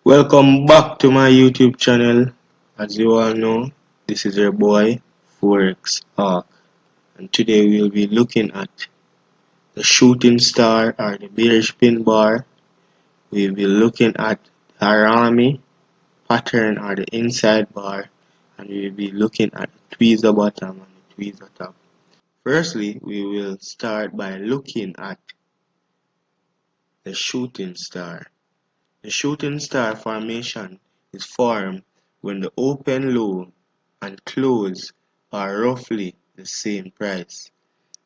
Welcome back to my YouTube channel. As you all know, this is your boy Forex and today we'll be looking at the shooting star or the bearish pin bar. We'll be looking at the Harami pattern or the inside bar, and we'll be looking at the tweezer bottom and the tweezer top. Firstly, we will start by looking at the shooting star. The shooting star formation is formed when the open low and close are roughly the same price.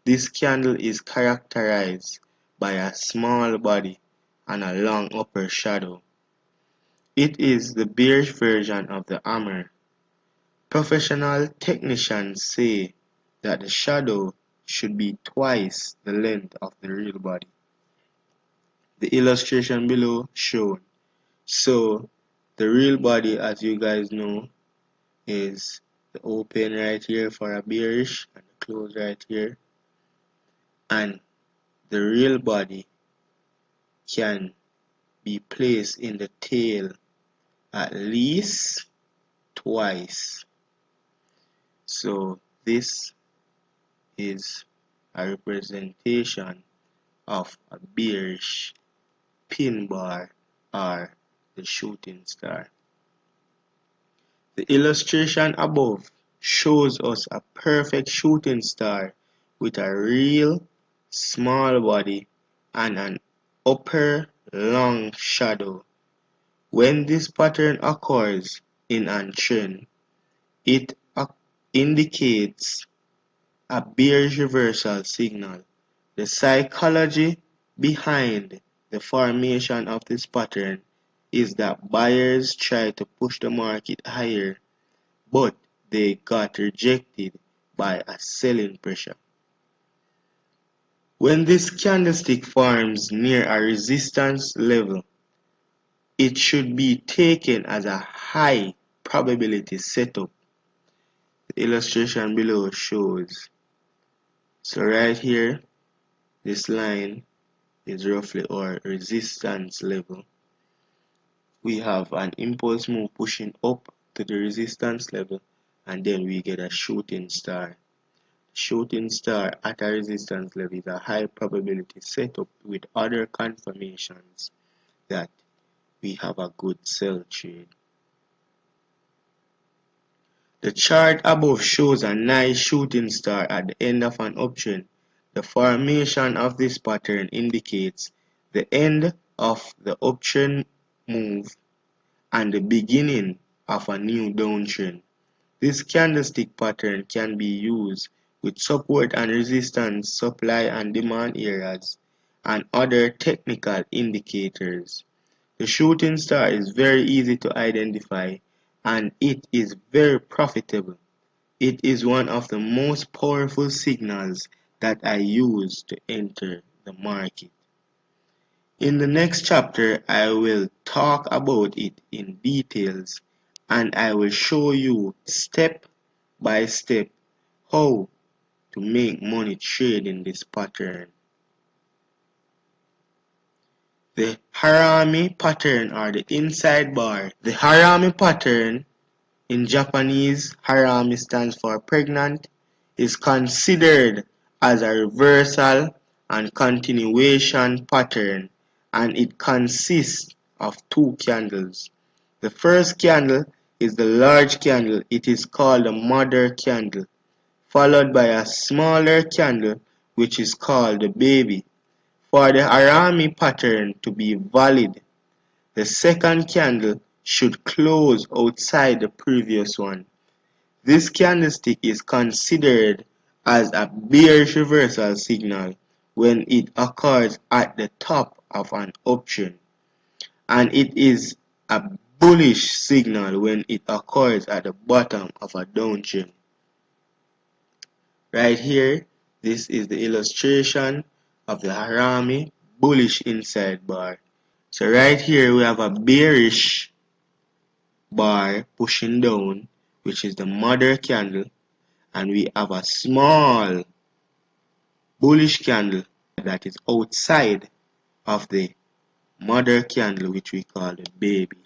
This candle is characterized by a small body and a long upper shadow. It is the bearish version of the hammer. Professional technicians say that the shadow should be twice the length of the real body. The illustration below shown. So the real body, as you guys know, is the open right here for a bearish and the close right here, and the real body can be placed in the tail at least twice. So this is a representation of a bearish pin bar or the shooting star. The illustration above shows us a perfect shooting star with a real small body and an upper long shadow. When this pattern occurs in a trend, it indicates a bearish reversal signal. The psychology behind the formation of this pattern is that buyers try to push the market higher, but they got rejected by a selling pressure. When this candlestick forms near a resistance level, it should be taken as a high probability setup. The illustration below shows. So right here, this line is roughly our resistance level. We have an impulse move pushing up to the resistance level, and then we get a shooting star. Shooting star at a resistance level is a high probability setup with other confirmations that we have a good sell trade. The chart above shows a nice shooting star at the end of an uptrend. The formation of this pattern indicates the end of the uptrend move and the beginning of a new downtrend. This candlestick pattern can be used with support and resistance, supply and demand areas, and other technical indicators. The shooting star is very easy to identify and it is very profitable. It is one of the most powerful signals that I use to enter the market. In the next chapter, I will talk about it in details and I will show you step by step how to make money trading this pattern. The Harami pattern or the inside bar. The Harami pattern, in Japanese, Harami stands for pregnant, is considered as a reversal and continuation pattern, and it consists of two candles. The first candle is the large candle. It is called the mother candle, followed by a smaller candle which is called the baby. For the Harami pattern to be valid, the second candle should close outside the previous one. This candlestick is considered as a bearish reversal signal when it occurs at the top of an uptrend, and it is a bullish signal when it occurs at the bottom of a downtrend. Right here, this is the illustration of the Harami bullish inside bar. So right here we have a bearish bar pushing down, which is the mother candle, and we have a small bullish candle that is outside of the mother candle, which we call the baby.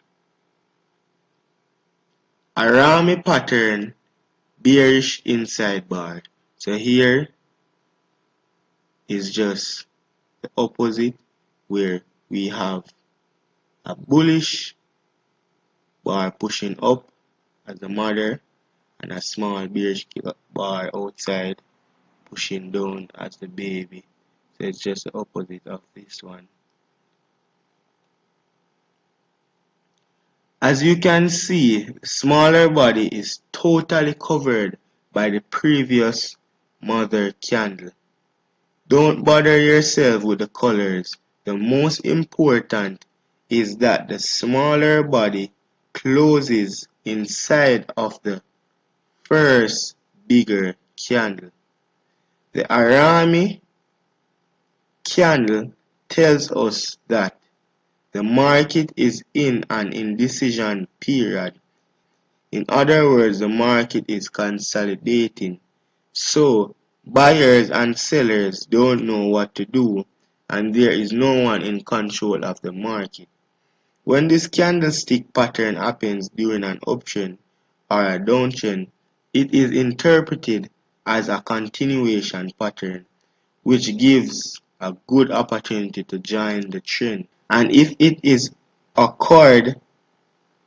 Arami pattern, bearish inside bar. So here is just the opposite, where we have a bullish bar pushing up as the mother and a small bearish bar outside pushing down as the baby. So it's just the opposite of this one. As you can see, the smaller body is totally covered by the previous mother candle. Don't bother yourself with the colors. The most important is that the smaller body closes inside of the first bigger candle. The Arami candle tells us that the market is in an indecision period. In other words, the market is consolidating. So, buyers and sellers don't know what to do, and there is no one in control of the market. When this candlestick pattern happens during an uptrend or a downtrend, it is interpreted as a continuation pattern, which gives a good opportunity to join the trend. And if it is occurred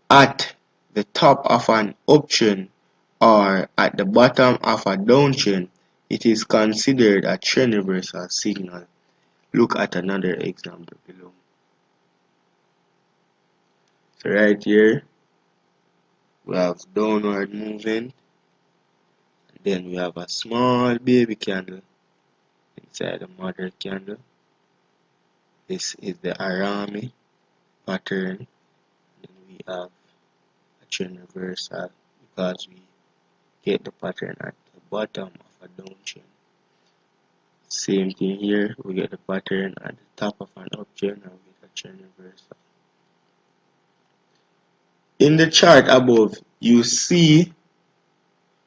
at the top of an uptrend or at the bottom of a downtrend, it is considered a trend reversal signal. Look at another example below. So right here we have downward movement, and then we have a small baby candle inside the mother candle. This is the Arami pattern. Then we have a trend reversal because we get the pattern at the bottom of a downtrend. Same thing here, we get the pattern at the top of an uptrend and we get a trend reversal. In the chart above, you see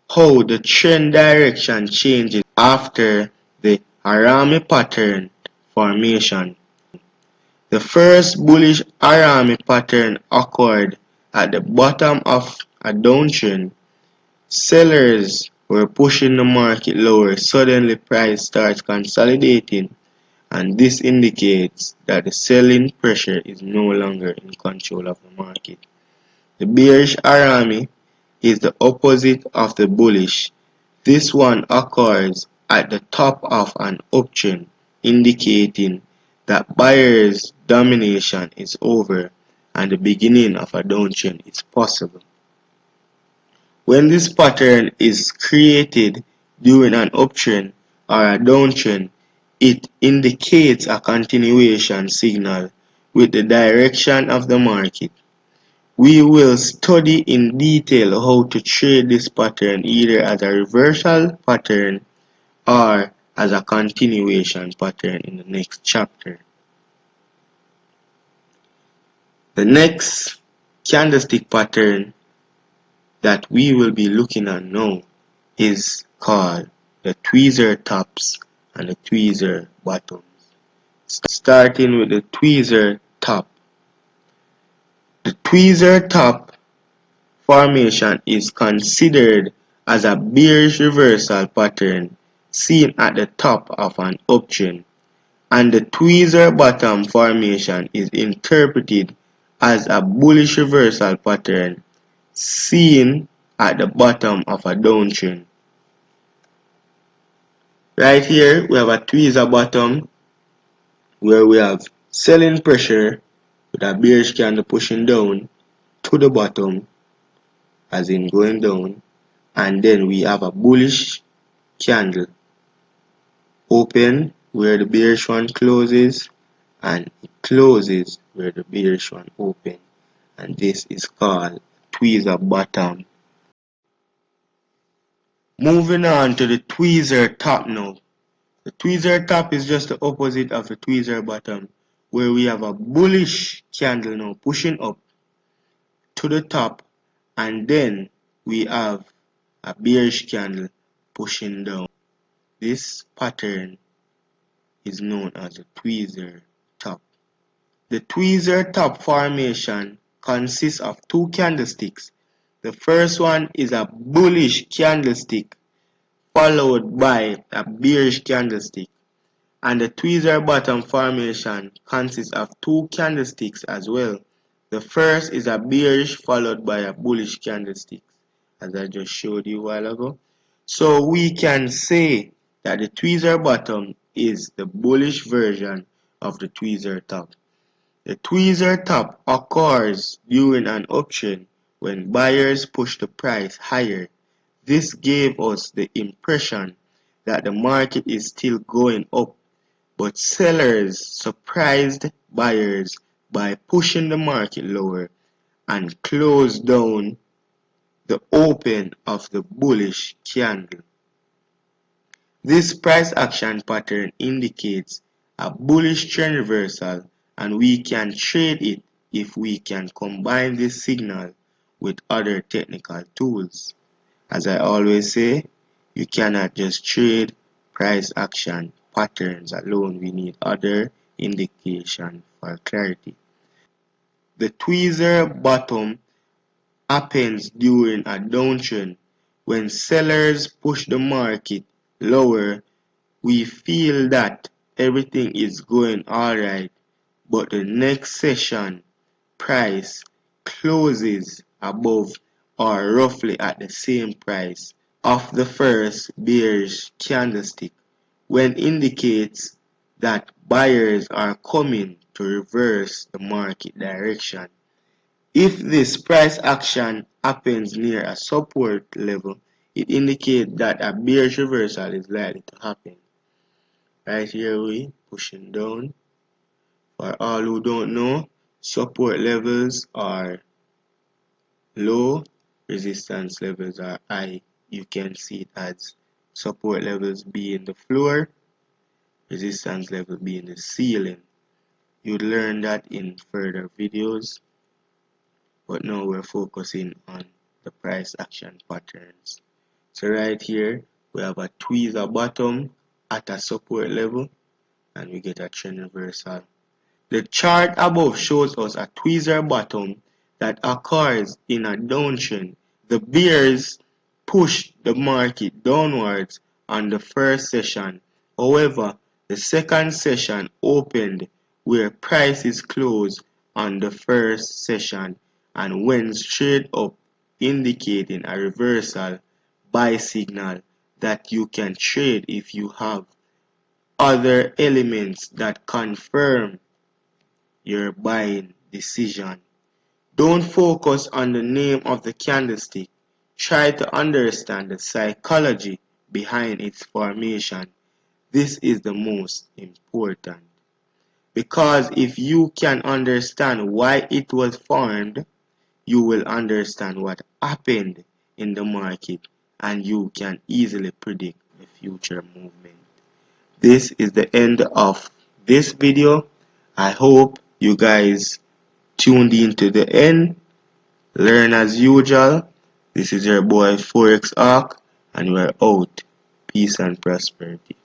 how the trend direction changes after the Arami pattern formation. The first bullish Arami pattern occurred at the bottom of a downtrend. Sellers were pushing the market lower. Suddenly price starts consolidating, and this indicates that the selling pressure is no longer in control of the market. The bearish Arami is the opposite of the bullish. This one occurs at the top of an uptrend, indicating that buyers' domination is over and the beginning of a downtrend is possible. When this pattern is created during an uptrend or a downtrend, it indicates a continuation signal with the direction of the market. We will study in detail how to trade this pattern either as a reversal pattern or as a continuation pattern in the next chapter. The next candlestick pattern that we will be looking at now is called the tweezer tops and the tweezer bottoms. Starting with the tweezer top. The tweezer top formation is considered as a bearish reversal pattern seen at the top of an uptrend, and the tweezer bottom formation is interpreted as a bullish reversal pattern seen at the bottom of a downtrend. Right here we have a tweezer bottom where we have selling pressure with a bearish candle pushing down to the bottom, as in going down, and then we have a bullish candle open where the bearish one closes, and it closes where the bearish one open, and this is called tweezer bottom. Moving on to the tweezer top now. The tweezer top is just the opposite of the tweezer bottom, where we have a bullish candle now pushing up to the top, and then we have a bearish candle pushing down. This pattern is known as the tweezer top. The tweezer top formation consists of two candlesticks The first one is a bullish candlestick followed by a bearish candlestick, and the tweezer bottom formation consists of two candlesticks as well. The first is a bearish followed by a bullish candlestick, as I just showed you a while ago. So we can say that the tweezer bottom is the bullish version of the tweezer top. The tweezer top occurs during an uptrend when buyers push the price higher. This gave us the impression that the market is still going up, but sellers surprised buyers by pushing the market lower and closed down the open of the bullish candle. This price action pattern indicates a bullish trend reversal, and we can trade it if we can combine this signal with other technical tools. As I always say, you cannot just trade price action patterns alone. We need other indication for clarity. The tweezer bottom happens during a downtrend when sellers push the market lower. We feel that everything is going alright, but the next session price closes above or roughly at the same price of the first bearish candlestick, when indicates that buyers are coming to reverse the market direction. If this price action happens near a support level, it indicates that a bearish reversal is likely to happen. Right here we pushing down. For all who don't know, support levels are low, resistance levels are high. You can see it as support levels being the floor, resistance level being the ceiling. You'd learn that in further videos, but now we're focusing on the price action patterns. So right here we have a tweezer bottom at a support level, and we get a trend reversal. The chart above shows us a tweezer bottom that occurs in a downtrend. The bears pushed the market downwards on the first session. However, the second session opened where prices closed on the first session and went straight up, indicating a reversal buy signal that you can trade if you have other elements that confirm your buying decision. Don't focus on the name of the candlestick. Try to understand the psychology behind its formation. This is the most important. Because if you can understand why it was formed, you will understand what happened in the market, and you can easily predict the future movement. This is the end of this video. I hope you guys tuned in to the end. Learn as usual. This is your boy Forex Arc, and we're out. Peace and prosperity.